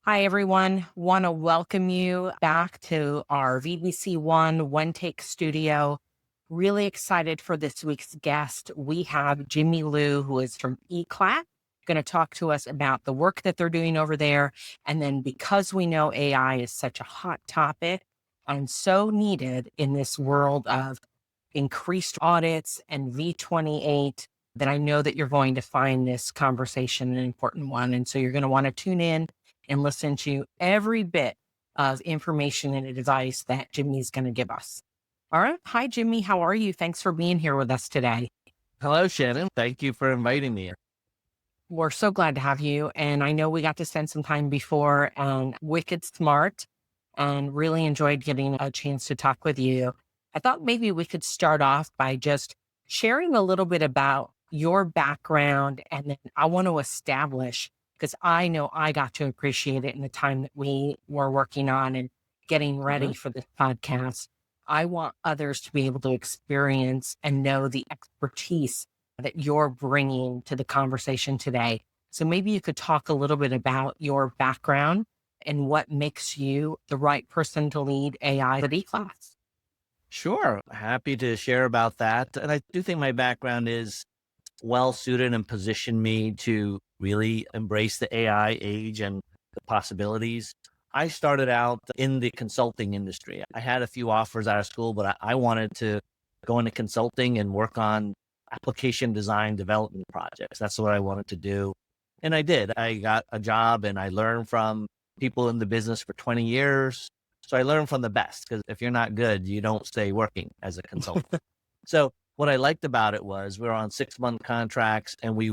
Hi, everyone. Want to welcome you back to our VBC One One Take studio. Really excited for this week's guest. We have Jimmy Liu, who is from Eclat, going to talk to us about the work that they're doing over there. And then, because we know AI is such a hot topic and so needed in this world of increased audits and V28, that I know that you're going to find this conversation an important one. And so you're going to want to tune in and listen to every bit of information and advice that Jimmy's going to give us. All right. Hi, Jimmy. How are you? Thanks for being here with us today. Hello, Shannon. Thank you for inviting me. We're so glad to have you. And I know we got to spend some time before and wicked smart and really enjoyed getting a chance to talk with you. I thought maybe we could start off by just sharing a little bit about your background. And then I want to establish, because I know I got to appreciate it in the time that we were working on and getting ready for this podcast. I want others to be able to experience and know the expertise that you're bringing to the conversation today. So maybe you could talk a little bit about your background and what makes you the right person to lead AI at Eclat. Sure. Happy to share about that. And I do think my background is well suited and positioned me to really embrace the AI age and the possibilities. I started out in the consulting industry. I had a few offers out of school, but I wanted to go into consulting and work on application design development projects. That's what I wanted to do. And I did. I got a job and I learned from people in the business for 20 years. So I learned from the best, because if you're not good, you don't stay working as a consultant. So what I liked about it was we were on 6-month contracts, and we'd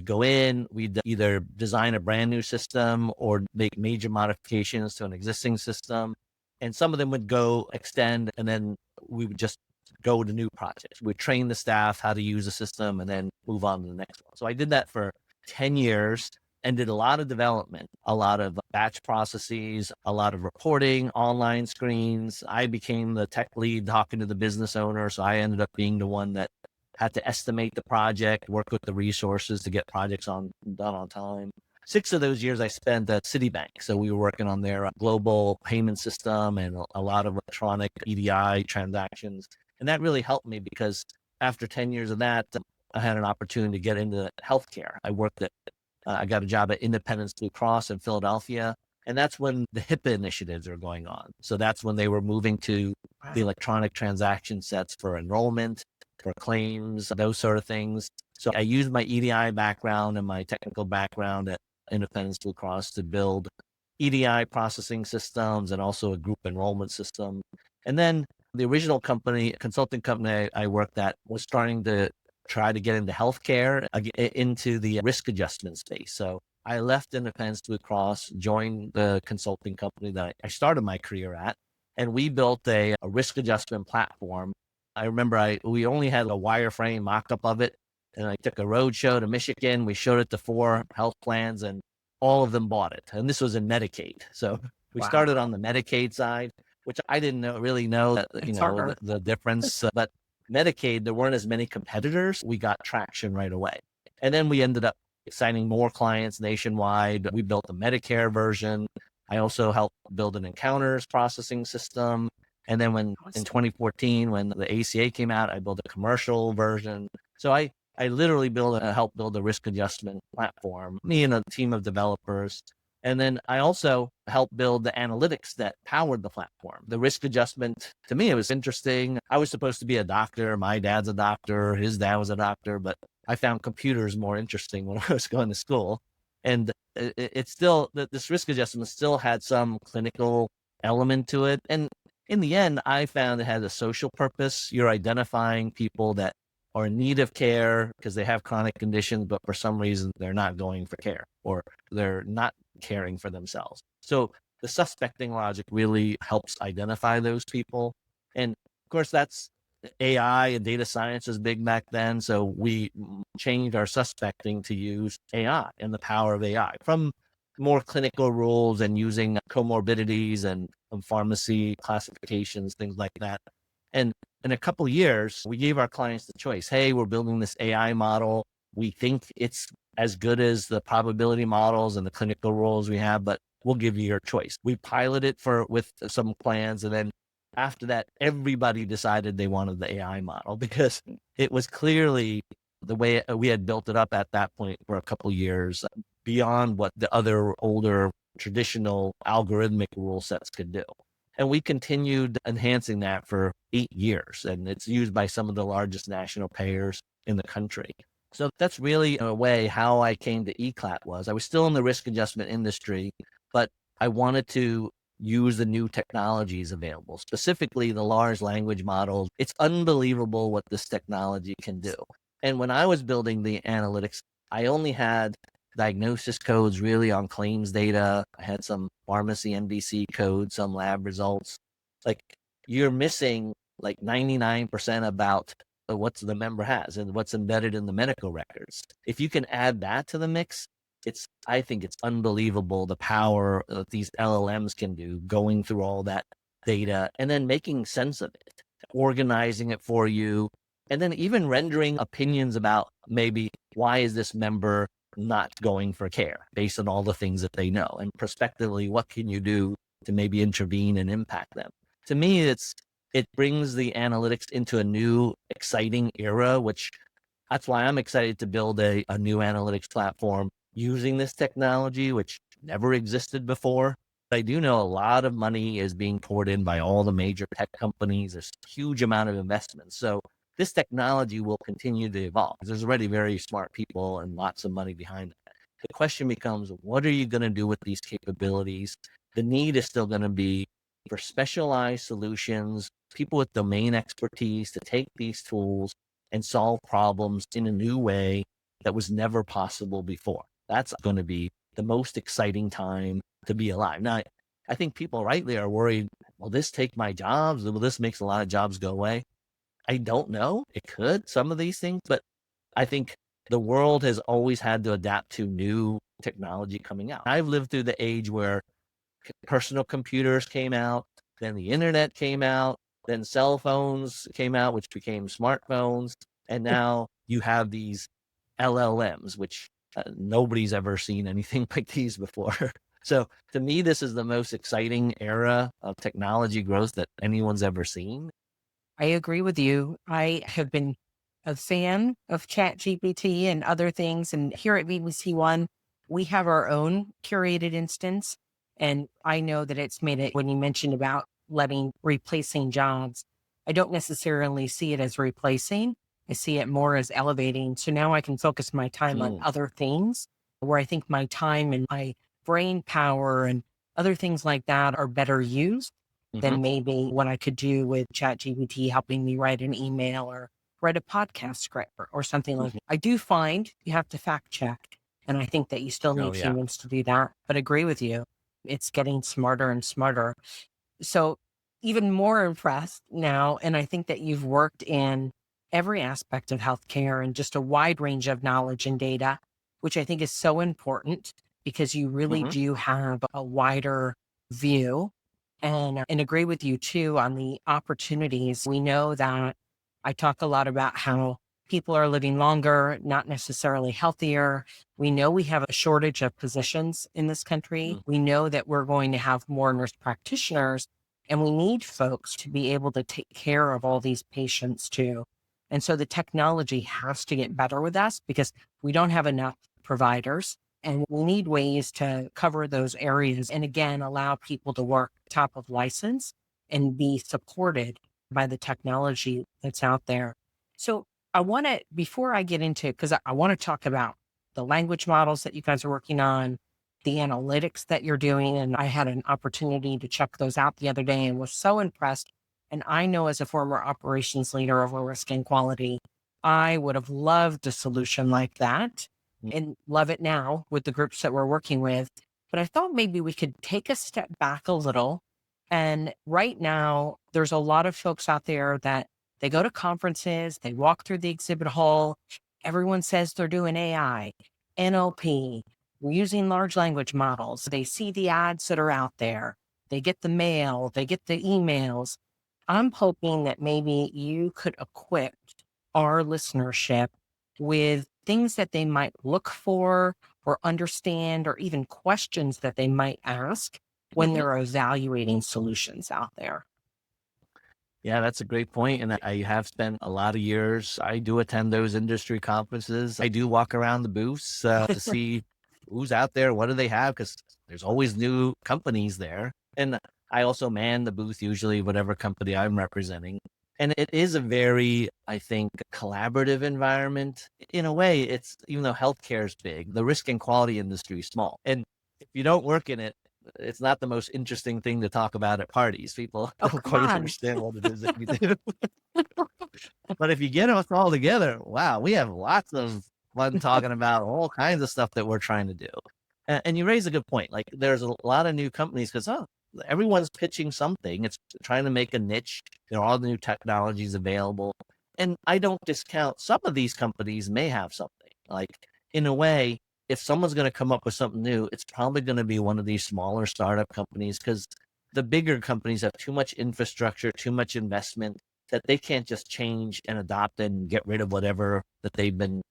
go in, we'd either design a brand new system or make major modifications to an existing system. And some of them would go extend, and then we would just go to new projects. We'd train the staff how to use the system and then move on to the next one. So I did that for 10 years and did a lot of development, a lot of batch processes, a lot of reporting, online screens. I became the tech lead talking to the business owner. So I ended up being the one that had to estimate the project, work with the resources to get projects done on time. 6 of those years I spent at Citibank. So we were working on their global payment system and a lot of electronic EDI transactions. And that really helped me, because after 10 years of that, I had an opportunity to get into healthcare. I got a job at Independence Blue Cross in Philadelphia. And that's when the HIPAA initiatives are going on. So that's when they were moving to the electronic transaction sets for enrollment, for claims, those sort of things. So I used my EDI background and my technical background at Independence Blue Cross to build EDI processing systems and also a group enrollment system. And then the original consulting company I worked at, was starting to try to get into healthcare, into the risk adjustment space. So I left Independence Blue Cross, joined the consulting company that I started my career at, and we built a risk adjustment platform. I remember we only had a wireframe mock-up of it, and I took a road show to Michigan. We showed it to 4 health plans, and all of them bought it. And this was in Medicaid. So we started on the Medicaid side, which I didn't really know that, the difference. But Medicaid, there weren't as many competitors. We got traction right away. And then we ended up signing more clients nationwide. We built a Medicare version. I also helped build an encounters processing system. And then in 2014, when the ACA came out, I built a commercial version. So I literally helped build a risk adjustment platform, me and a team of developers. And then I also helped build the analytics that powered the platform. The risk adjustment, to me, it was interesting. I was supposed to be a doctor. My dad's a doctor. His dad was a doctor. But I found computers more interesting when I was going to school. And it's still, this risk adjustment still had some clinical element to it. And in the end, I found it has a social purpose. You're identifying people that are in need of care because they have chronic conditions, but for some reason they're not going for care, or they're not caring for themselves. So the suspecting logic really helps identify those people. And of course, that's AI, and data science was big back then. So we changed our suspecting to use AI and the power of AI, from more clinical rules and using comorbidities and pharmacy classifications, things like that. And in a couple of years, we gave our clients the choice. Hey, we're building this AI model. We think it's as good as the probability models and the clinical rules we have, but we'll give you your choice. We piloted with some plans, and then after that, everybody decided they wanted the AI model because it was clearly the way we had built it up at that point for a couple years beyond what the other older traditional algorithmic rule sets could do. And we continued enhancing that for 8 years, and it's used by some of the largest national payers in the country. So that's really, in a way, how I came to Eclat was I was still in the risk adjustment industry, but I wanted to use the new technologies available, specifically the large language models. It's unbelievable what this technology can do. And when I was building the analytics, I only had diagnosis codes really on claims data. I had some pharmacy MDC codes, some lab results. Like, you're missing like 99% about what the member has and what's embedded in the medical records. If you can add that to the mix, I think it's unbelievable the power that these LLMs can do, going through all that data and then making sense of it, organizing it for you, and then even rendering opinions about maybe why is this member not going for care based on all the things that they know, and prospectively, what can you do to maybe intervene and impact them? To me, it brings the analytics into a new, exciting era, which that's why I'm excited to build a new analytics platform using this technology, which never existed before. But I do know a lot of money is being poured in by all the major tech companies. There's a huge amount of investment. So this technology will continue to evolve. There's already very smart people and lots of money behind it. The question becomes, what are you going to do with these capabilities? The need is still going to be for specialized solutions, people with domain expertise to take these tools and solve problems in a new way that was never possible before. That's going to be the most exciting time to be alive. Now, I think people rightly are worried, will this take my jobs? Will this makes a lot of jobs go away? I don't know. It could, some of these things, but I think the world has always had to adapt to new technology coming out. I've lived through the age where personal computers came out, then the internet came out, then cell phones came out, which became smartphones. And now you have these LLMs, which nobody's ever seen anything like these before. So to me, this is the most exciting era of technology growth that anyone's ever seen. I agree with you. I have been a fan of ChatGPT and other things. And here at VBC One, we have our own curated instance. And I know that it's made it, when you mentioned about replacing jobs, I don't necessarily see it as replacing. I see it more as elevating. So now I can focus my time on Mm, other things where I think my time and my brain power and other things like that are better used mhm, than maybe what I could do with ChatGPT helping me write an email or write a podcast script or something like mhm. that. I do find you have to fact check. And I think that you still Oh, need yeah. humans to do that. But agree with you. It's getting smarter and smarter. So even more impressed now. And I think that you've worked in every aspect of healthcare and just a wide range of knowledge and data, which I think is so important because you really Mhm, do have a wider view and agree with you too on the opportunities. We know that I talk a lot about how people are living longer, not necessarily healthier. We know we have a shortage of physicians in this country. mm, We know that we're going to have more nurse practitioners, and we need folks to be able to take care of all these patients too. And so the technology has to get better with us because we don't have enough providers. And we need ways to cover those areas and again, allow people to work top of license and be supported by the technology that's out there. So I want to, before I get into, because I want to talk about the language models that you guys are working on, the analytics that you're doing. And I had an opportunity to check those out the other day and was so impressed. And I know as a former operations leader over risk and quality, I would have loved a solution like that mm, and love it now with the groups that we're working with. But I thought maybe we could take a step back a little. And right now, there's a lot of folks out there that they go to conferences, they walk through the exhibit hall. Everyone says they're doing AI, NLP, we're using large language models. They see the ads that are out there. They get the mail, they get the emails. I'm hoping that maybe you could equip our listenership with things that they might look for or understand or even questions that they might ask when Mhm. they're evaluating solutions out there? Yeah, that's a great point, and I have spent a lot of years. I do attend those industry conferences. I do walk around the booths to see who's out there, what do they have, because there's always new companies there. And I also man the booth usually, whatever company I'm representing. And it is a very, I think, collaborative environment. In a way, it's even though healthcare is big, the risk and quality industry is small. And if you don't work in it, it's not the most interesting thing to talk about at parties. People Oh, don't come quite on. understand what it is that we do. But if you get us all together, wow, we have lots of fun talking about all kinds of stuff that we're trying to do. And you raise a good point. Like there's a lot of new companies because everyone's pitching something. It's trying to make a niche. There are all the new technologies available. And I don't discount some of these companies may have something. Like in a way, if someone's going to come up with something new, it's probably going to be one of these smaller startup companies because the bigger companies have too much infrastructure, too much investment that they can't just change and adopt and get rid of whatever that they've been,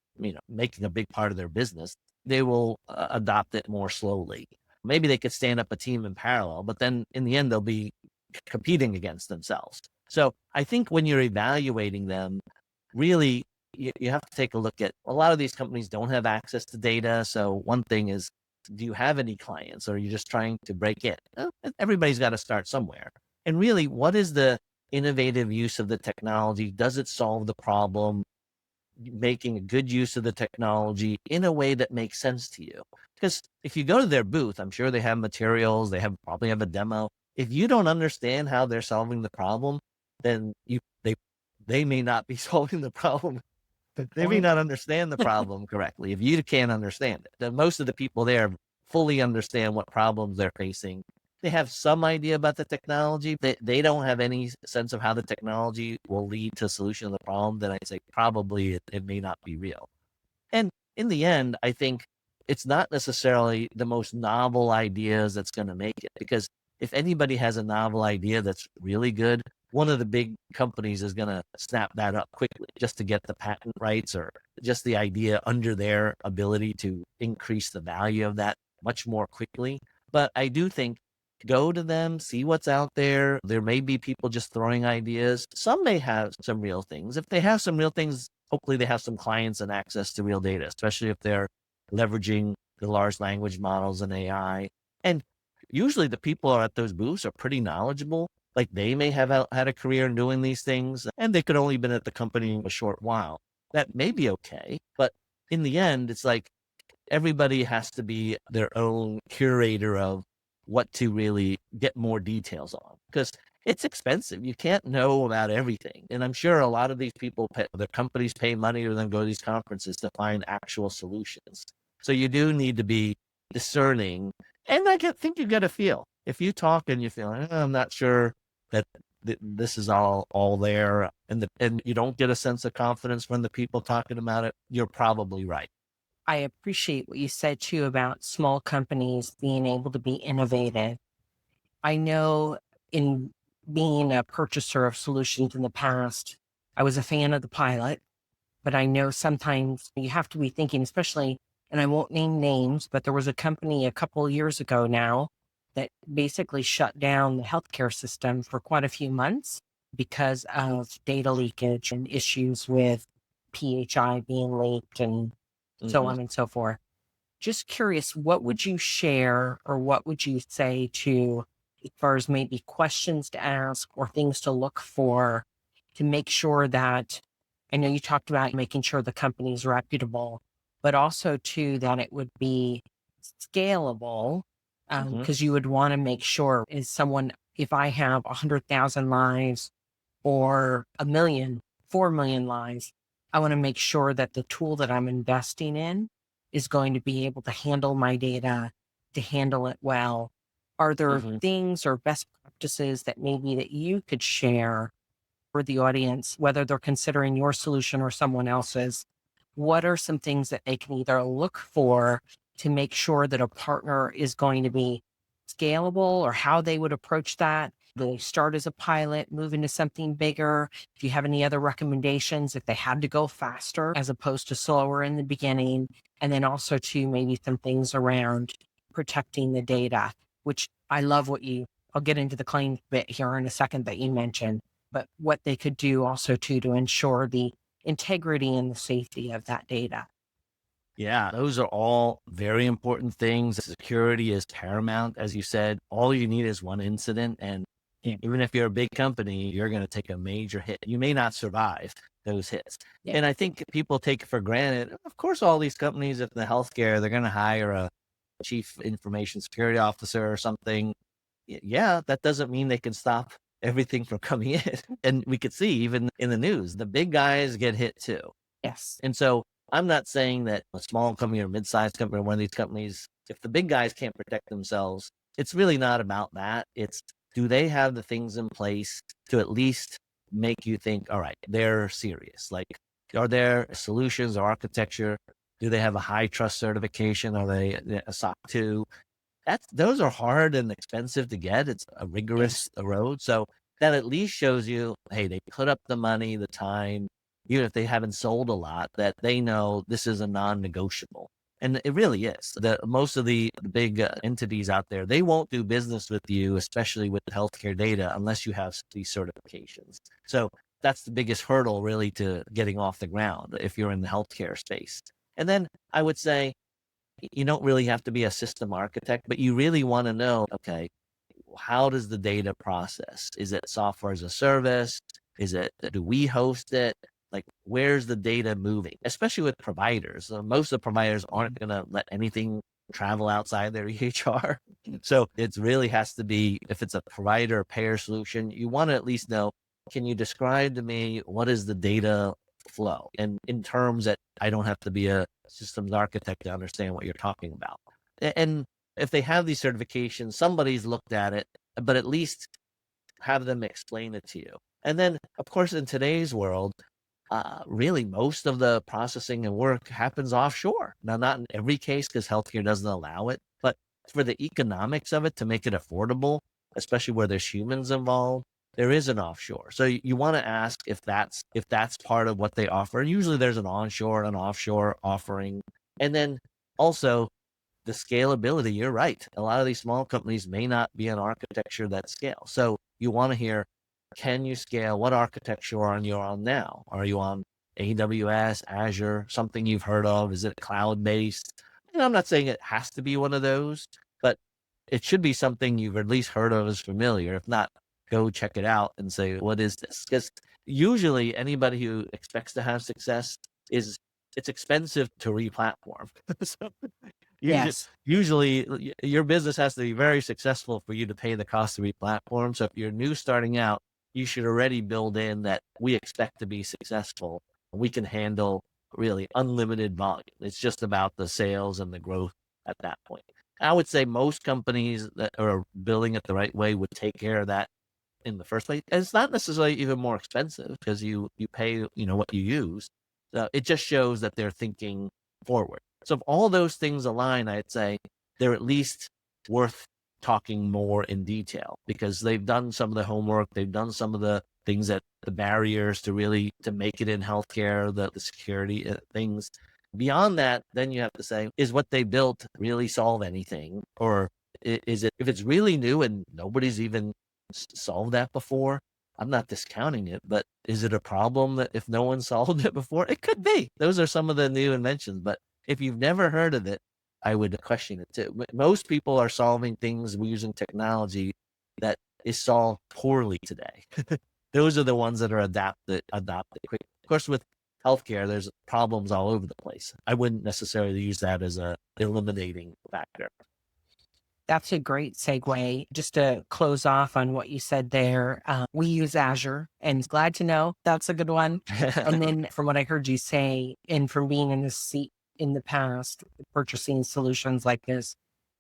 making a big part of their business. They will adopt it more slowly. Maybe they could stand up a team in parallel, but then in the end, they'll be competing against themselves. So I think when you're evaluating them, really, you have to take a look at a lot of these companies don't have access to data. So one thing is, do you have any clients or are you just trying to break in? Everybody's got to start somewhere. And really, what is the innovative use of the technology? Does it solve the problem? Making a good use of the technology in a way that makes sense to you. Because if you go to their booth, I'm sure they have materials, probably have a demo. If you don't understand how they're solving the problem, then they may not be solving the problem. Good They may point. not understand the problem correctly if you can't understand it. Most of the people there fully understand what problems they're facing. They have some idea about the technology. They don't have any sense of how the technology will lead to a solution of the problem. Then I'd say probably it may not be real. And in the end, I think it's not necessarily the most novel ideas that's going to make it because if anybody has a novel idea that's really good, one of the big companies is going to snap that up quickly just to get the patent rights or just the idea under their ability to increase the value of that much more quickly. But I do think go to them, see what's out there. There may be people just throwing ideas. Some may have some real things. If they have some real things, hopefully they have some clients and access to real data, especially if they're leveraging the large language models and AI. And usually the people at those booths are pretty knowledgeable. Like they may have had a career in doing these things and they could only been at the company a short while. That may be okay. But in the end, it's like everybody has to be their own curator of what to really get more details on because it's expensive. You can't know about everything. And I'm sure a lot of these people, their companies pay money to then go to these conferences to find actual solutions. So you do need to be discerning. And think you get a feel. If you talk and you feel, I'm not sure that this is all there and you don't get a sense of confidence from the people talking about it, you're probably right. I appreciate what you said too about small companies being able to be innovative. I know in being a purchaser of solutions in the past, I was a fan of the pilot, but I know sometimes you have to be thinking, especially, and I won't name names, but there was a company a couple of years ago now that basically shut down the healthcare system for quite a few months because of data leakage and issues with PHI being leaked and so Hmm. on and so forth. Just curious, what would you share or what would you say to, as far as maybe questions to ask or things to look for to make sure that, I know you talked about making sure the company is reputable, but also too that it would be scalable, Hmm. because you would want to make sure is someone, if I have 100,000 lives or 1 million, 4 million lives, I want to make sure that the tool that I'm investing in is going to be able to handle my data, to handle it well. Are there Hmm. things or best practices that maybe that you could share for the audience, whether they're considering your solution or someone else's? What are some things that they can either look for to make sure that a partner is going to be scalable or how they would approach that? Do they start as a pilot, move into something bigger? Do you have any other recommendations if they had to go faster as opposed to slower in the beginning? And then also to maybe some things around protecting the data, which I love I'll get into the claims bit here in a second that you mentioned, but what they could do also to ensure the integrity and the safety of that data. Yeah, those are all very important things. Security is paramount. As you said, all you need is one incident. And Yeah. even if you're a big company, you're going to take a major hit. You may not survive those hits. Yeah. And I think people take it for granted. Of course, all these companies, if in the healthcare, they're going to hire a chief information security officer or something. Yeah, that doesn't mean they can stop everything from coming in. And we could see even in the news, the big guys get hit too. Yes. And so I'm not saying that a small company or mid-sized company or one of these companies, if the big guys can't protect themselves, it's really not about that. It's, do they have the things in place to at least make you think, all right, they're serious? Like, are there solutions or architecture? Do they have a HITRUST certification? Are they a SOC 2? Those are hard and expensive to get. It's a rigorous Yes. road. So that at least shows you, hey, they put up the money, the time, even if they haven't sold a lot, that they know this is a non-negotiable. And it really is. Most of the big entities out there, they won't do business with you, especially with healthcare data, unless you have these certifications. So that's the biggest hurdle really to getting off the ground if you're in the healthcare space. And then I would say, you don't really have to be a system architect, but you really want to know, okay, how does the data process? Is it software as a service? Do we host it? Like, where's the data moving? Especially with providers. Most of the providers aren't going to let anything travel outside their EHR. So it really has to be, if it's a provider or payer solution, you want to at least know, can you describe to me what is the data flow? And in terms that I don't have to be a systems architect to understand what you're talking about. And if they have these certifications, somebody's looked at it, but at least have them explain it to you. And then, of course, in today's world, really most of the processing and work happens offshore. Now, not in every case because healthcare doesn't allow it, but for the economics of it to make it affordable, especially where there's humans involved, there is an offshore. So you want to ask if that's part of what they offer. Usually there's an onshore and an offshore offering. And then also the scalability, you're right. A lot of these small companies may not be an architecture that scales. So you want to hear, can you scale? What architecture are you on now? Are you on AWS, Azure, something you've heard of? Is it cloud-based? And I'm not saying it has to be one of those, but it should be something you've at least heard of as familiar. If not, go check it out and say, what is this? Because usually anybody who expects to have success it's expensive to re-platform. So Yes. usually your business has to be very successful for you to pay the cost of re-platform. So if you're new starting out, you should already build in that we expect to be successful. We can handle really unlimited volume. It's just about the sales and the growth at that point. I would say most companies that are building it the right way would take care of that in the first place. And it's not necessarily even more expensive because you pay, what you use. It just shows that they're thinking forward. So if all those things align, I'd say they're at least worth talking more in detail because they've done some of the homework. They've done some of the things that the barriers to make it in healthcare, the security things. Beyond that, then you have to say, is what they built really solve anything? Or is it, if it's really new and nobody's even solved that before, I'm not discounting it, but is it a problem that if no one solved it before? It could be. Those are some of the new inventions, but if you've never heard of it, I would question it too. Most people are solving things using technology that is solved poorly today. Those are the ones that are adopted quick. Of course, with healthcare, there's problems all over the place. I wouldn't necessarily use that as a eliminating factor. That's a great segue. Just to close off on what you said there, we use Azure, and glad to know that's a good one. And then from what I heard you say, and from being in this seat in the past, purchasing solutions like this,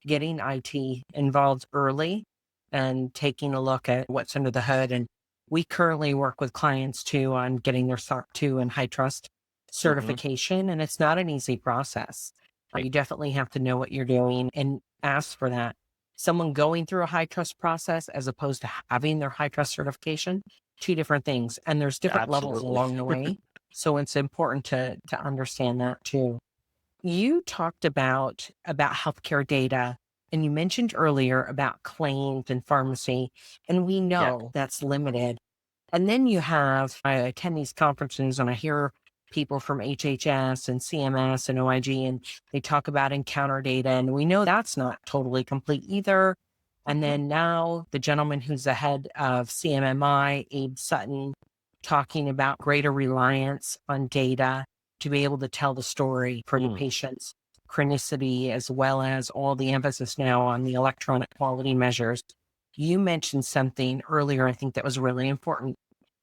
getting IT involved early and taking a look at what's under the hood. And we currently work with clients too on getting their SOC 2 and HITRUST Mhm. certification, and it's not an easy process. Right. You definitely have to know what you're doing and ask for that. someone going through a high trust process as opposed to having their high trust certification, two different things. And there's different levels Absolutely. along the way. So it's important to understand that too. You talked about healthcare data, and you mentioned earlier about claims and pharmacy, and we Yeah. know that's limited. And then I attend these conferences and I hear people from HHS and CMS and OIG, and they talk about encounter data, and we know that's not totally complete either. And then now the gentleman who's the head of CMMI, Abe Sutton, talking about greater reliance on data to be able to tell the story for the Mm. patient's chronicity, as well as all the emphasis now on the electronic quality measures. You mentioned something earlier, I think that was really important,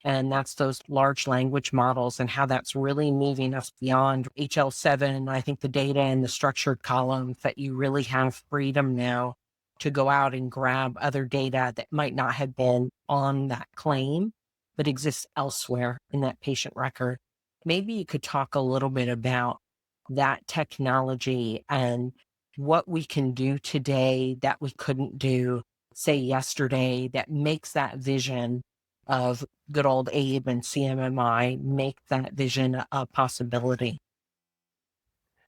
and that's those large language models and how that's really moving us beyond HL7. I think the data and the structured columns, that you really have freedom now to go out and grab other data that might not have been on that claim, but exists elsewhere in that patient record. Maybe you could talk a little bit about that technology and what we can do today that we couldn't do, say, yesterday, that makes that vision of good old Abe and CMMI make that vision a possibility.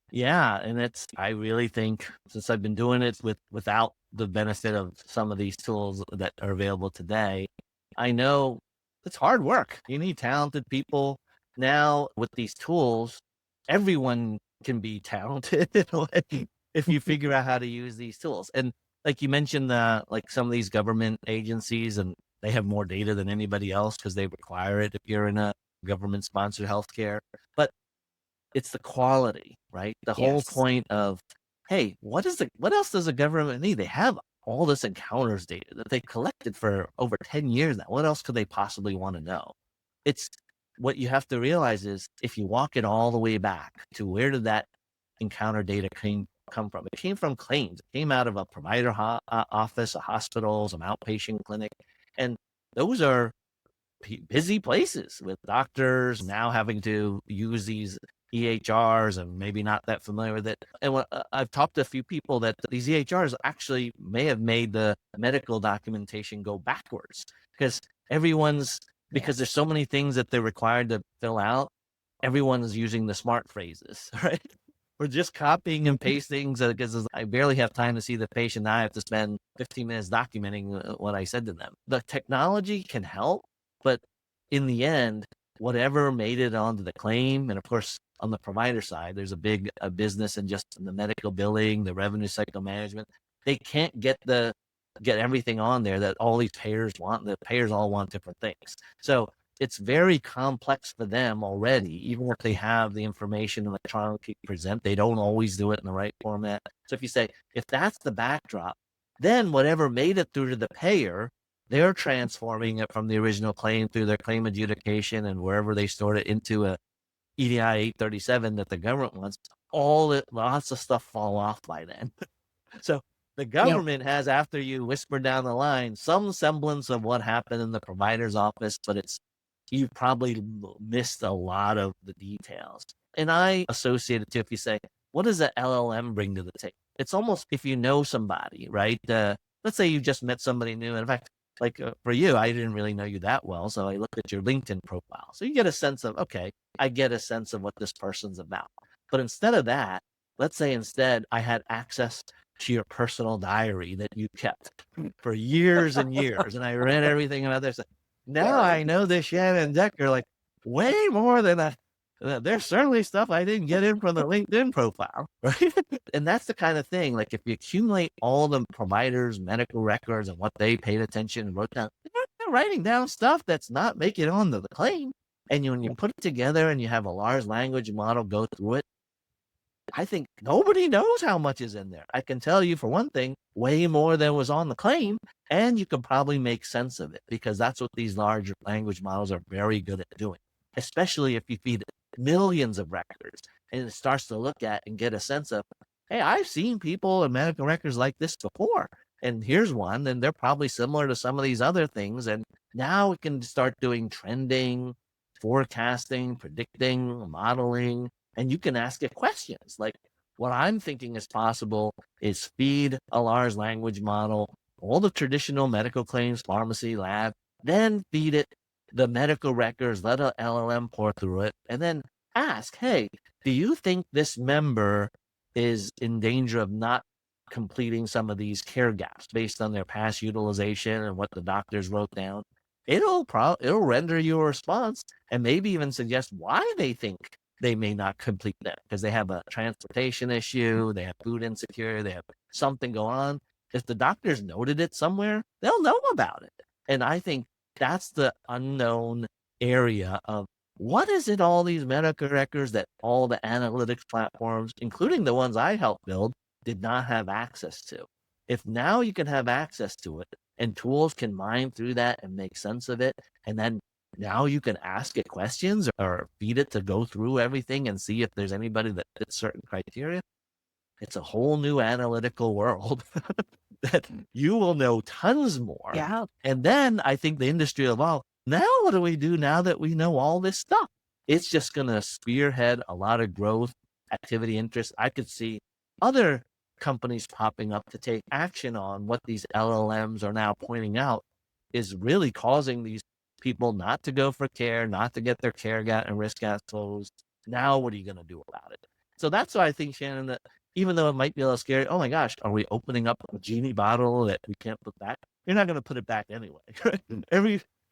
Yeah, and I really think since I've been doing it without the benefit of some of these tools that are available today, I know it's hard work. You need talented people. Now with these tools, everyone can be talented in a way if you figure out how to use these tools. And like you mentioned, like some of these government agencies, and they have more data than anybody else because they require it if you're in a government sponsored healthcare. But it's the quality, right? The whole Yes. point of, hey, what else does the government need? They have all this encounters data that they collected for over 10 years now. What else could they possibly want to know? It's what you have to realize is if you walk it all the way back to where did that encounter data come from? It came from claims. It came out of a provider office, a hospital, some outpatient clinic. And those are busy places with doctors now having to use these EHRs and maybe not that familiar with it. And I've talked to a few people that these EHRs actually may have made the medical documentation go backwards because because there's Yes. so many things that they're required to fill out. Everyone's using the smart phrases, right? We're just copying and pasting because I barely have time to see the patient. Now I have to spend 15 minutes documenting what I said to them. The technology can help, but in the end, whatever made it onto the claim, and of course, on the provider side, there's a business and just the medical billing, the revenue cycle management. They can't get everything on there that all these payers want. The payers all want different things. So it's very complex for them already, even if they have the information electronically present, they don't always do it in the right format. So if that's the backdrop, then whatever made it through to the payer, they're transforming it from the original claim through their claim adjudication and wherever they stored it into a EDI 837 that the government wants. Lots of stuff fall off by then. So the Yep. government has, after you whisper down the line, some semblance of what happened in the provider's office, but you probably missed a lot of the details. And I associate it to, if you say, what does the LLM bring to the table? It's almost if you know somebody, right? Let's say you just met somebody new. And in fact, like for you, I didn't really know you that well. So I looked at your LinkedIn profile. So you get a sense of, okay, I get a sense of what this person's about. But instead of that, let's say instead I had access to your personal diary that you kept for years and years. And I read everything about this. Now I know this Shannon Decker like way more than there's certainly stuff I didn't get in from the LinkedIn profile, right? And that's the kind of thing. Like if you accumulate all the providers' medical records and what they paid attention and wrote down, they're writing down stuff that's not making it onto the claim. And when you put it together and you have a large language model go through it, I think nobody knows how much is in there. I can tell you for one thing, way more than was on the claim, and you can probably make sense of it because that's what these large language models are very good at doing, especially if you feed it millions of records and it starts to look at and get a sense of, hey, I've seen people in medical records like this before. And here's one, and they're probably similar to some of these other things. And now we can start doing trending, forecasting, predicting, modeling, and you can ask it questions like, What I'm thinking is possible is feed a large language model all the traditional medical claims, pharmacy, lab, then feed it the medical records, let a LLM pour through it, and then ask, hey, do you think this member is in danger of not completing some of these care gaps based on their past utilization and what the doctors wrote down? It'll render you a response and maybe even suggest why they think they may not complete that because they have a transportation issue, they have food insecurity, they have something go on. If the doctors noted it somewhere, they'll know about it. And I think that's the unknown area of what is it all these medical records that all the analytics platforms, including the ones I helped build, did not have access to. If now you can have access to it and tools can mine through that and make sense of it, and then now you can ask it questions or feed it to go through everything and see if there's anybody that fits certain criteria. It's a whole new analytical world that you will know tons more. Yeah. And then I think the industry will evolve. Now, what do we do now that we know all this stuff? It's just going to spearhead a lot of growth, activity, interest. I could see other companies popping up to take action on what these LLMs are now pointing out is really causing these people not to go for care, not to get their care gap and risk gap closed. Now, what are you going to do about it? So that's why I think, Shannon, that even though it might be a little scary, oh my gosh, are we opening up a genie bottle that we can't put back? You're not going to put it back anyway.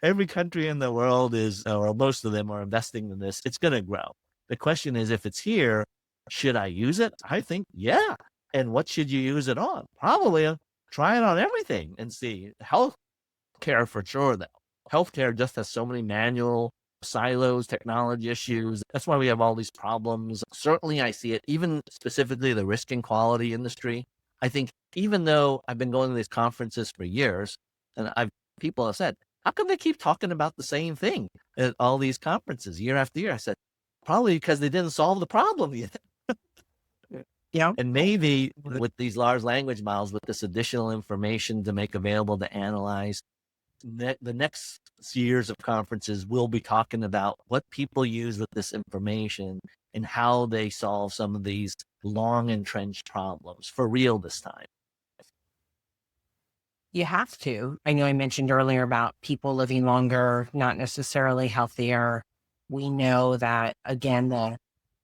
Every country in the world is, or most of them are investing in this. It's going to grow. The question is, if it's here, should I use it? I think, yeah. And what should you use it on? Probably try it on everything and see. Health care for sure, though. Healthcare just has so many manual silos, technology issues. That's why we have all these problems. Certainly, I see it, even specifically the risk and quality industry. I think even though I've been going to these conferences for years, and people have said, how come they keep talking about the same thing at all these conferences year after year? I said, probably because they didn't solve the problem yet. Yeah. And maybe with these large language models, with this additional information to make available to analyze, the next years of conferences will be talking about what people use with this information and how they solve some of these long entrenched problems for real this time. You have to. I know I mentioned earlier about people living longer, not necessarily healthier. We know that, again,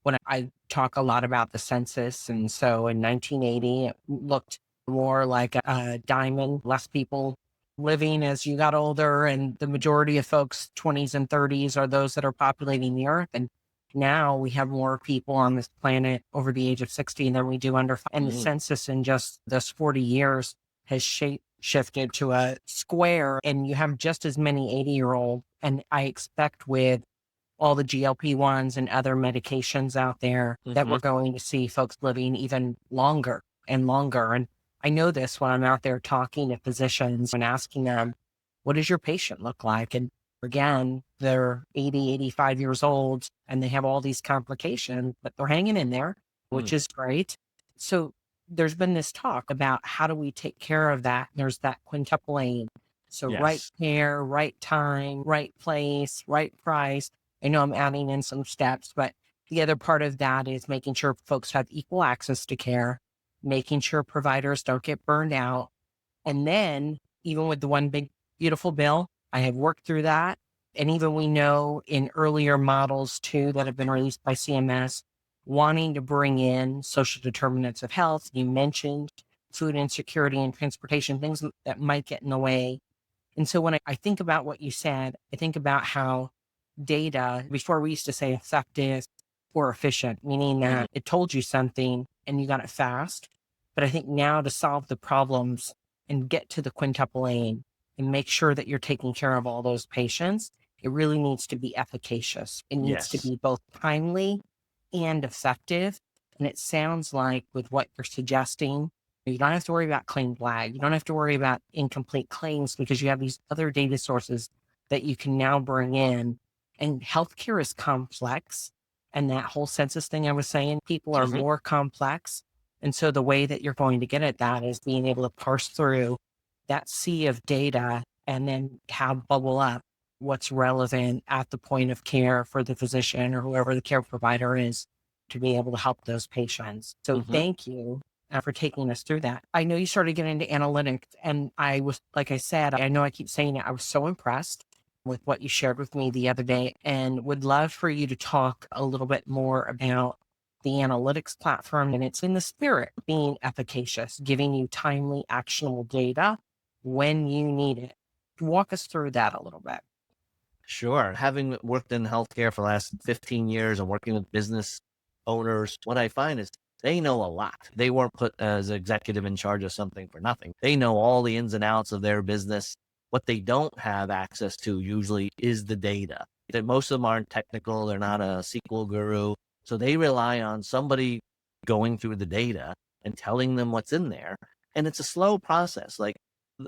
when I talk a lot about the census, and so in 1980, it looked more like a diamond, less people living as you got older, and the majority of folks, 20s and 30s, are those that are populating the earth. And now we have more people on this planet over the age of 60 than we do under. And the census in just this 40 years has shifted to a square, and you have just as many 80-year-old. And I expect with all the GLP-1s and other medications out there that we're going to see folks living even longer and longer. And I know this when I'm out there talking to physicians and asking them, what does your patient look like? And again, they're 80, 85 years old and they have all these complications, but they're hanging in there, which is great. So there's been this talk about how do we take care of that? There's that quintuple aim. So right care, right time, right place, right price. I know I'm adding in some steps, but the other part of that is making sure folks have equal access to care, making sure providers don't get burned out. And then even with the one big, beautiful bill, I have worked through that. And even we know in earlier models too, that have been released by CMS, wanting to bring in social determinants of health. You mentioned food insecurity and transportation, things that might get in the way. And so when I think about what you said, I think about how data, before we used to say effective or efficient, meaning that it told you something and you got it fast. But I think now to solve the problems and get to the quintuple aim and make sure that you're taking care of all those patients, it really needs to be efficacious. It needs to be both timely and effective. And it sounds like with what you're suggesting, you don't have to worry about claim lag. You don't have to worry about incomplete claims because you have these other data sources that you can now bring in. And healthcare is complex. And that whole census thing I was saying, people are more complex. And so the way that you're going to get at that is being able to parse through that sea of data and then have bubble up what's relevant at the point of care for the physician or whoever the care provider is. to be able to help those patients. So Hmm. thank you for taking us through that. I know you started getting into analytics, and I was, like I said, I know I keep saying it, I was so impressed with what you shared with me the other day, and would love for you to talk a little bit more about the analytics platform. And it's in the spirit of being efficacious, giving you timely, actionable data when you need it. Walk us through that a little bit. Sure. Having worked in healthcare for the last 15 years and working with business owners, what I find is they know a lot. They weren't put as executive in charge of something for nothing. They know all the ins and outs of their business. What they don't have access to usually is the data. Most of them aren't technical. They're not a SQL guru. So they rely on somebody going through the data and telling them what's in there. And it's a slow process. Like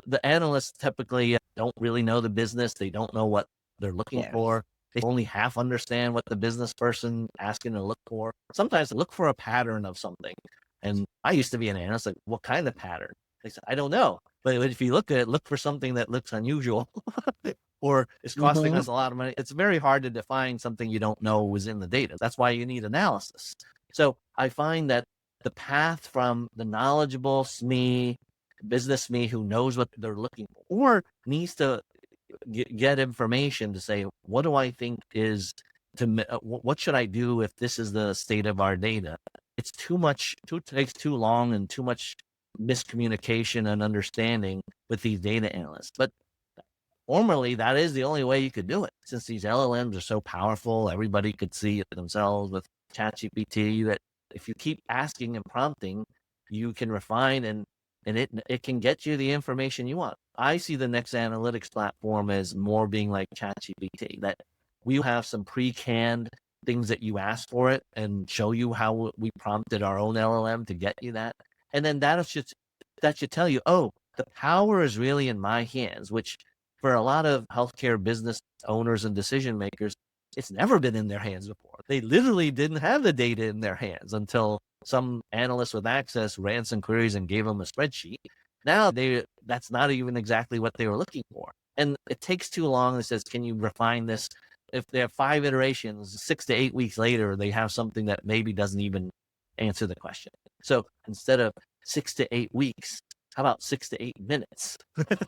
the analysts typically don't really know the business. They don't know what they're looking Yes. for. They only half understand what the business person asking to look for. Sometimes they look for a pattern of something. And I used to be an analyst, like, what kind of pattern? They said, I don't know. But if you look at it, look for something that looks unusual or is costing Hmm. us a lot of money. It's very hard to define something you don't know was in the data. That's why you need analysis. So I find that the path from the knowledgeable SME, business me who knows what they're looking for or needs to get information to say, what do I think is what should I do if this is the state of our data? It's too much, takes too long and too much miscommunication and understanding with these data analysts. But formerly, that is the only way you could do it. Since these LLMs are so powerful, everybody could see it themselves with ChatGPT. That if you keep asking and prompting, you can refine and it can get you the information you want. I see the next analytics platform as more being like ChatGPT. That we have some pre-canned things that you ask for it and show you how we prompted our own LLM to get you that, and then that should tell you, oh, the power is really in my hands, which for a lot of healthcare business owners and decision makers, it's never been in their hands before. They literally didn't have the data in their hands until some analyst with access ran some queries and gave them a spreadsheet. Now that's not even exactly what they were looking for. And it takes too long. It says, can you refine this? If they have 5 iterations, 6 to 8 weeks later, they have something that maybe doesn't even answer the question. So instead of 6 to 8 weeks, how about 6 to 8 minutes?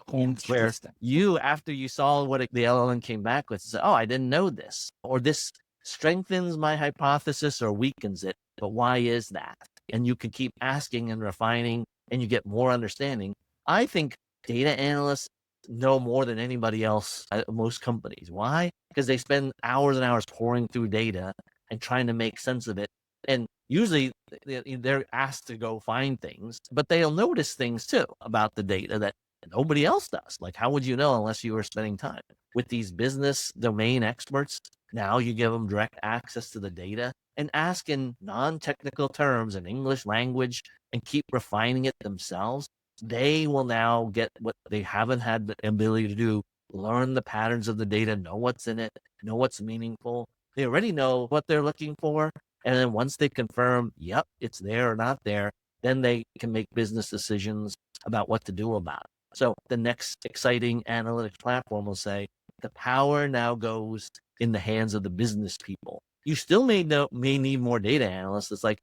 Where Interesting. you, after you saw what the LLM came back with, say, oh, I didn't know this, or this strengthens my hypothesis or weakens it, but why is that? And you can keep asking and refining, and you get more understanding. I think data analysts know more than anybody else at most companies. Why? Because they spend hours and hours pouring through data and trying to make sense of it. And usually they're asked to go find things, but they'll notice things too about the data that nobody else does. Like, how would you know unless you were spending time with these business domain experts? Now you give them direct access to the data and ask in non-technical terms in English language and keep refining it themselves. They will now get what they haven't had the ability to do, learn the patterns of the data, know what's in it, know what's meaningful. They already know what they're looking for. And then once they confirm, yep, it's there or not there, then they can make business decisions about what to do about it. So the next exciting analytics platform will say, the power now goes in the hands of the business people. You still may need more data analysts. It's like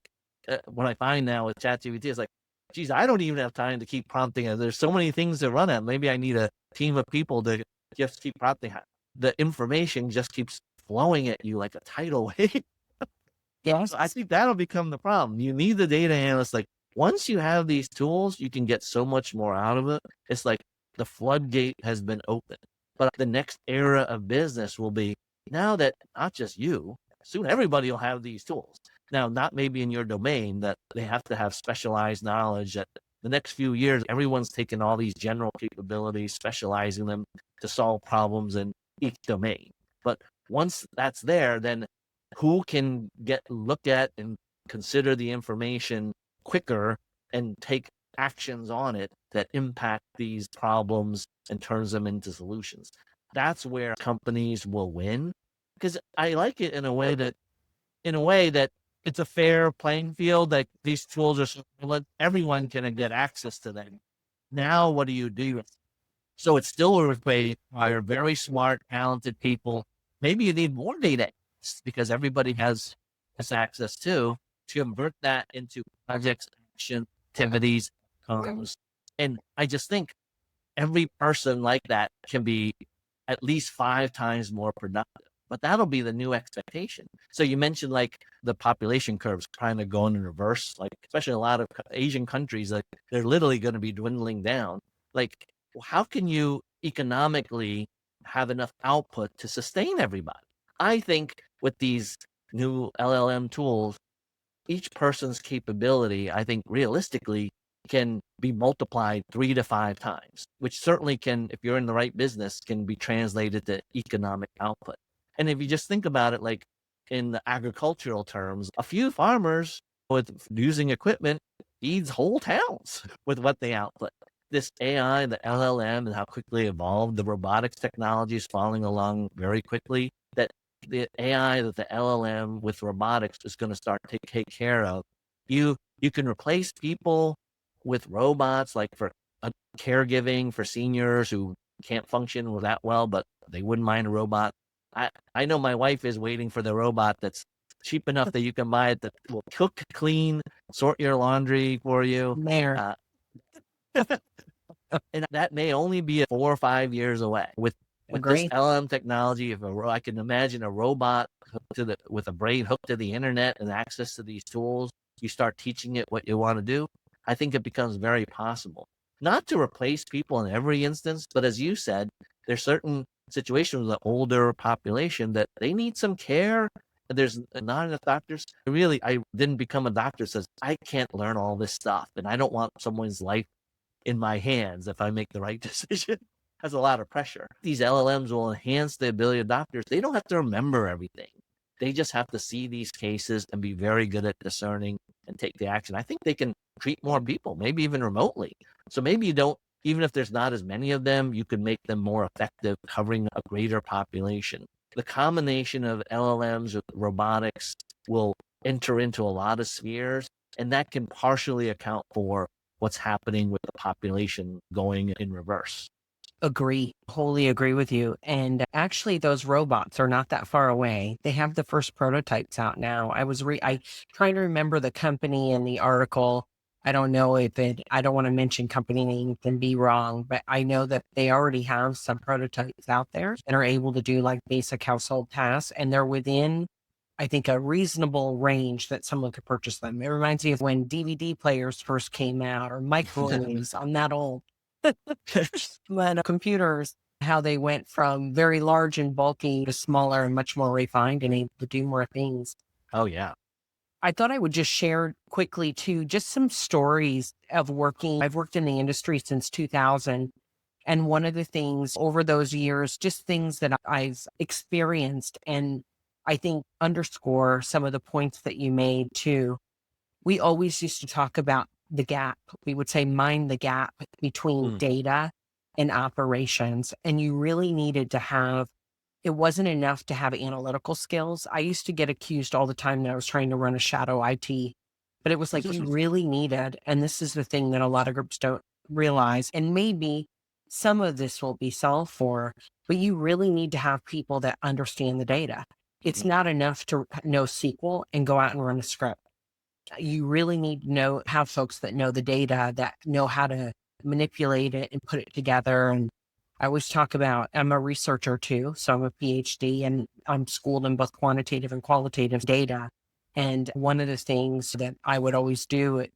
what I find now with ChatGPT is like, geez, I don't even have time to keep prompting it. There's so many things to run at. Maybe I need a team of people to just keep prompting. The information just keeps flowing at you like a tidal wave. So I Yes. think that'll become the problem. You need the data analyst. Like once you have these tools, you can get so much more out of it. It's like the floodgate has been opened. But the next era of business will be now that not just you, soon everybody will have these tools. Now, not maybe in your domain that they have to have specialized knowledge that the next few years, everyone's taking all these general capabilities, specializing them to solve problems in each domain. But once that's there, then who can look at and consider the information quicker and take actions on it that impact these problems and turns them into solutions. That's where companies will win because I like it in a way that it's a fair playing field. Like these tools are so everyone can get access to them. Now, what do you do? So it's still require very smart, talented people. Maybe you need more data because everybody has access to. to convert that into projects, action, activities, outcomes. And I just think every person like that can be at least 5 times more productive. But that'll be the new expectation. So you mentioned like the population curves kind of going in reverse, like especially a lot of Asian countries, like they're literally going to be dwindling down. Like, how can you economically have enough output to sustain everybody? I think with these new LLM tools, each person's capability, I think realistically can be multiplied 3 to 5 times, which certainly can, if you're in the right business, can be translated to economic output. And if you just think about it, like in the agricultural terms, a few farmers with using equipment feeds whole towns with what they output. This AI, the LLM, and how quickly it evolved, the robotics technology is following along very quickly. That the AI, that the LLM with robotics is going to start to take care of. You can replace people with robots, like for caregiving for seniors who can't function that well, but they wouldn't mind a robot. I know my wife is waiting for the robot that's cheap enough that you can buy it that will cook, clean, sort your laundry for you. There. Uh, and that may only be 4 or 5 years away. With this Agree. LM technology, I can imagine a robot with a brain hooked to the internet and access to these tools, you start teaching it what you want to do. I think it becomes very possible. Not to replace people in every instance, but as you said, there's certain situations with the older population that they need some care. There's not enough doctors. Really, I didn't become a doctor says I can't learn all this stuff, and I don't want someone's life in my hands if I make the right decision. Has a lot of pressure. These LLMs will enhance the ability of doctors. They don't have to remember everything. They just have to see these cases and be very good at discerning and take the action. I think they can treat more people, maybe even remotely. So maybe you don't, even if there's not as many of them, you could make them more effective, covering a greater population. The combination of LLMs with robotics will enter into a lot of spheres, and that can partially account for what's happening with the population going in reverse. Agree. Wholly agree with you. And actually, those robots are not that far away. They have the first prototypes out now. I trying to remember the company and the article. I don't know I don't want to mention company names and be wrong, but I know that they already have some prototypes out there and are able to do like basic household tasks. And they're within, I think, a reasonable range that someone could purchase them. It reminds me of when DVD players first came out or microwaves. I'm that old. When computers, how they went from very large and bulky to smaller and much more refined and able to do more things. Oh, yeah. I thought I would just share quickly too, just some stories of working. I've worked in the industry since 2000. And one of the things over those years, just things that I've experienced and I think underscore some of the points that you made too. We always used to talk about the gap. We would say mind the gap between Mm. data and operations. And you really needed to have, it wasn't enough to have analytical skills. I used to get accused all the time that I was trying to run a shadow IT, but it was like you really needed, and this is the thing that a lot of groups don't realize, and maybe some of this will be solved for, but you really need to have people that understand the data. It's not enough to know SQL and go out and run a script. You really need to have folks that know the data, that know how to manipulate it and put it together. And I always talk about, I'm a researcher too. So I'm a PhD and I'm schooled in both quantitative and qualitative data. And one of the things that I would always do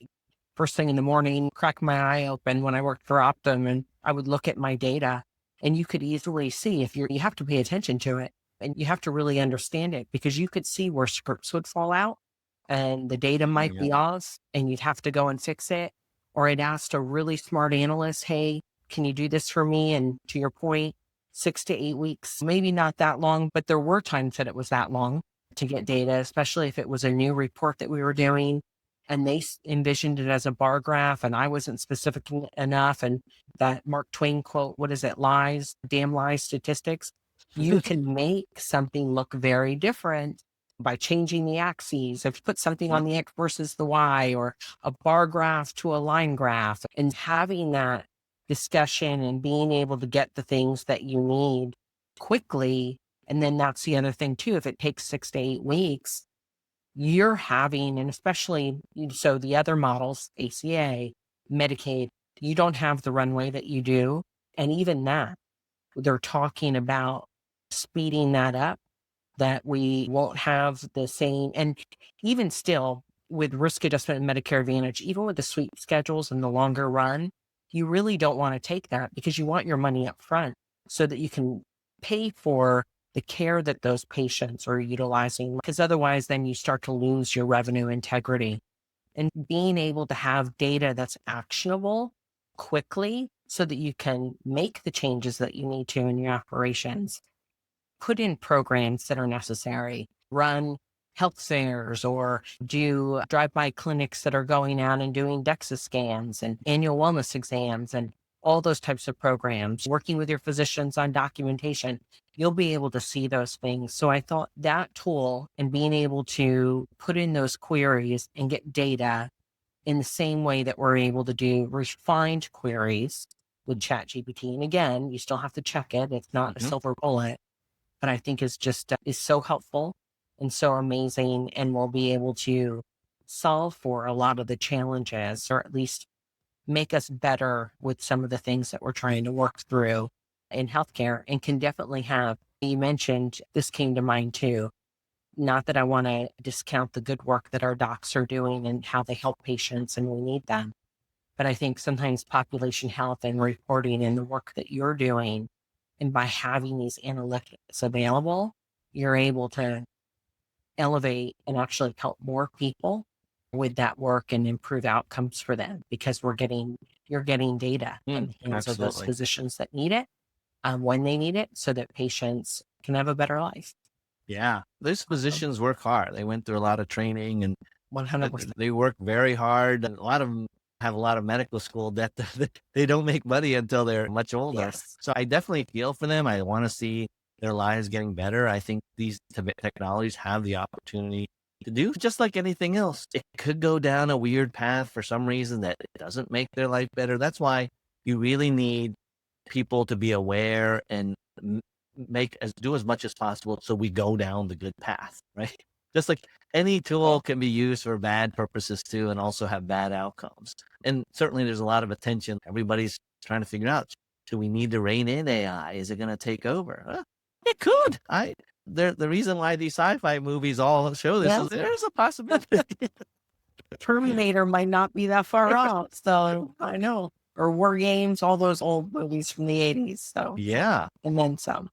first thing in the morning, crack my eye open when I worked for Optum, and I would look at my data, and you could easily see if you have to pay attention to it and you have to really understand it, because you could see where scripts would fall out and the data Oh, might yeah. be off and you'd have to go and fix it. Or I'd asked a really smart analyst, hey, can you do this for me? And to your point, 6 to 8 weeks, maybe not that long, but there were times that it was that long to get data, especially if it was a new report that we were doing and they envisioned it as a bar graph and I wasn't specific enough. And that Mark Twain quote, what is it? Lies, damn lies, statistics. You can make something look very different by changing the axes. If you put something on the X versus the Y, or a bar graph to a line graph, and having that discussion and being able to get the things that you need quickly. And then that's the other thing too. If it takes 6 to 8 weeks, you're having, and especially so the other models, ACA, Medicaid, you don't have the runway that you do. And even that, they're talking about speeding that up, that we won't have the same. And even still, with risk adjustment and Medicare Advantage, even with the sweep schedules in the longer run, you really don't want to take that because you want your money up front so that you can pay for the care that those patients are utilizing. Because otherwise, then you start to lose your revenue integrity. And being able to have data that's actionable quickly so that you can make the changes that you need to in your operations, put in programs that are necessary, run health fairs or do drive-by clinics that are going out and doing DEXA scans and annual wellness exams and all those types of programs, working with your physicians on documentation, you'll be able to see those things. So I thought that tool and being able to put in those queries and get data in the same way that we're able to do refined queries with ChatGPT. And again, you still have to check it. It's not a Mhm. silver bullet, but I think is just is so helpful and so amazing, and will be able to solve for a lot of the challenges, or at least make us better with some of the things that we're trying to work through in healthcare. And can definitely have, you mentioned, this came to mind too. Not that I want to discount the good work that our docs are doing and how they help patients and we need them. But I think sometimes population health and reporting and the work that you're doing, and by having these analytics available, you're able to elevate and actually help more people with that work and improve outcomes for them because you're getting data in the hands of those Absolutely. physicians that need it, when they need it, so that patients can have a better life. Yeah. Those Awesome. physicians work hard. They went through a lot of training and 100%. they work very hard. And a lot of them have a lot of medical school debt that they don't make money until they're much older. Yes. So I definitely feel for them. I want to see their lives getting better. I think these technologies have the opportunity to do just like anything else. It could go down a weird path for some reason that it doesn't make their life better. That's why you really need people to be aware and do as much as possible so we go down the good path, right? Just like any Yeah. tool can be used for bad purposes too and also have bad outcomes. And certainly there's a lot of attention. Everybody's trying to figure out, do we need to rein in AI? Is it going to take over? It could. The reason why these sci-fi movies all show this is Yes. there's a possibility. Terminator might not be that far off. So I know. Or War Games, all those old movies from the 80s. So, Yeah. and then some.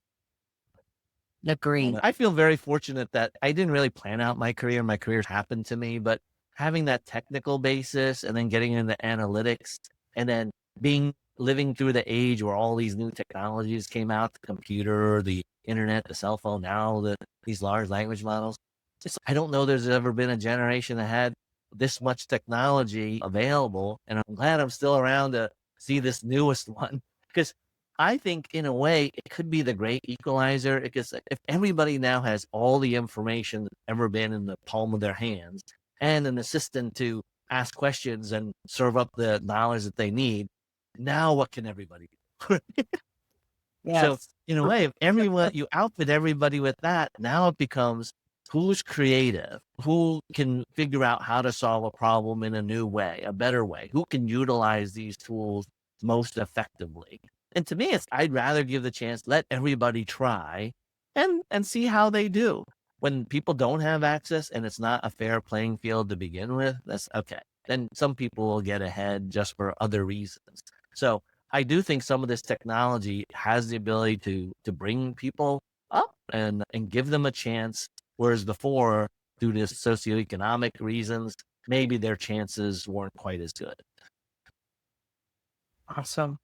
Agree. I feel very fortunate that I didn't really plan out my career. My career happened to me, but having that technical basis and then getting into analytics and then living through the age where all these new technologies came out, the computer, the internet, the cell phone, now these large language models. Just I don't know there's ever been a generation that had this much technology available. And I'm glad I'm still around to see this newest one because I think in a way it could be the great equalizer because if everybody now has all the information that's ever been in the palm of their hands and an assistant to ask questions and serve up the knowledge that they need, now what can everybody do? So Yes. in a way, if you outfit everybody with that, now it becomes who's creative, who can figure out how to solve a problem in a new way, a better way, who can utilize these tools most effectively. And to me, I'd rather give the chance, let everybody try and see how they do. When people don't have access and it's not a fair playing field to begin with, that's okay. Then some people will get ahead just for other reasons. So I do think some of this technology has the ability to bring people up and give them a chance, whereas before, due to socioeconomic reasons, maybe their chances weren't quite as good. Awesome.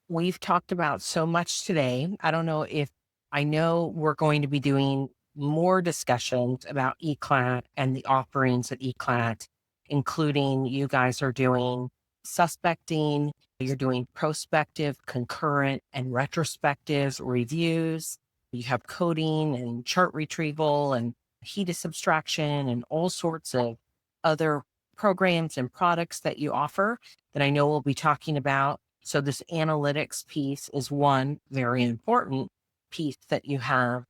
We've talked about so much today. I don't know if I know we're going to be doing more discussions about Eclat and the offerings at Eclat, including you guys are doing suspecting, you're doing prospective, concurrent, and retrospective reviews. You have coding and chart retrieval and HEDIS abstraction and all sorts of other programs and products that you offer that I know we'll be talking about. So this analytics piece is one very important piece that you have.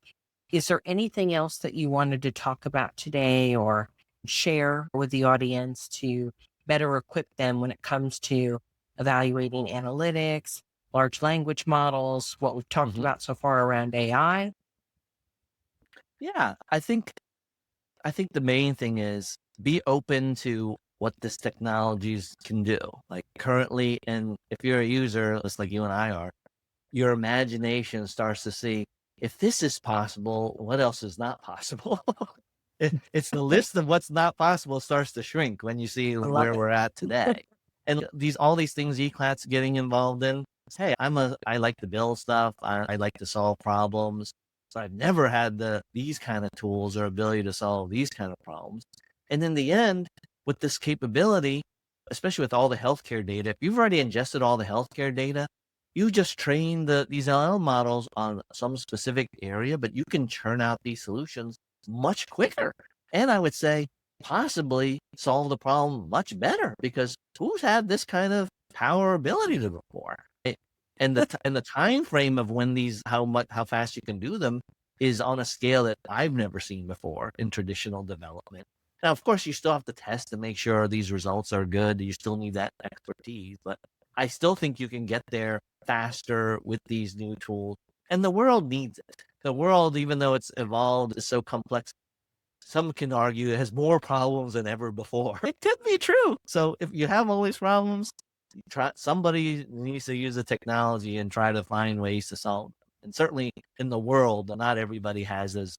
Is there anything else that you wanted to talk about today or share with the audience to better equip them when it comes to evaluating analytics, large language models, what we've talked Mhm. about so far around AI? Yeah, I think the main thing is be open to what this technologies can do. Like currently, and if you're a user, just like you and I are, your imagination starts to see if this is possible, what else is not possible? It's the list of what's not possible starts to shrink when you see I love where it. we're at today. And all these things Eclat's getting involved in. Hey, I like to build stuff. I like to solve problems. So I've never had these kind of tools or ability to solve these kind of problems. And in the end, with this capability, especially with all the healthcare data, if you've already ingested all the healthcare data, you just train these LLM models on some specific area, but you can churn out these solutions much quicker. And I would say possibly solve the problem much better because who's had this kind of power ability to before? And the time frame of when how fast you can do them is on a scale that I've never seen before in traditional development. Now, of course, you still have to test to make sure these results are good. You still need that expertise, but I still think you can get there faster with these new tools. And the world needs it. The world, even though it's evolved, is so complex. Some can argue it has more problems than ever before. It could be true. So if you have all these problems, somebody needs to use the technology and try to find ways to solve them. And certainly in the world, not everybody has as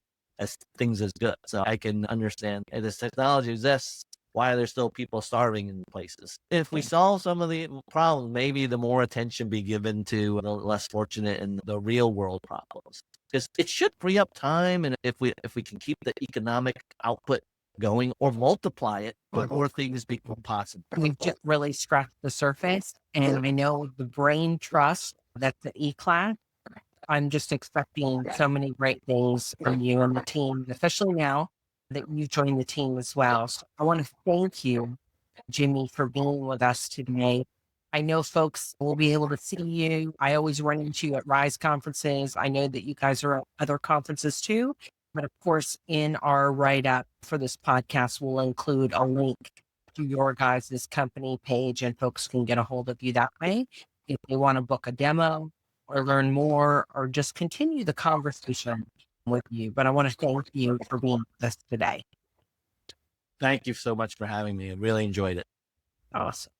things as good. So I can understand if this technology exists, why are there still people starving in places? If we solve some of the problems, maybe the more attention be given to the less fortunate and the real world problems. Because it should free up time, and if we can keep the economic output going or multiply it, more things become possible. We've just really scratched the surface. And I know the brain trust that's the Eclat. I'm just expecting so many great things from you and the team, especially now that you've joined the team as well. So I want to thank you, Jimmy, for being with us today. I know folks will be able to see you. I always run into you at Rise conferences. I know that you guys are at other conferences too. But of course, in our write up for this podcast, we'll include a link to your guys' company page and folks can get a hold of you that way if they want to book a demo or learn more or just continue the conversation with you. But I want to thank you for being with us today. Thank you so much for having me. I really enjoyed it. Awesome.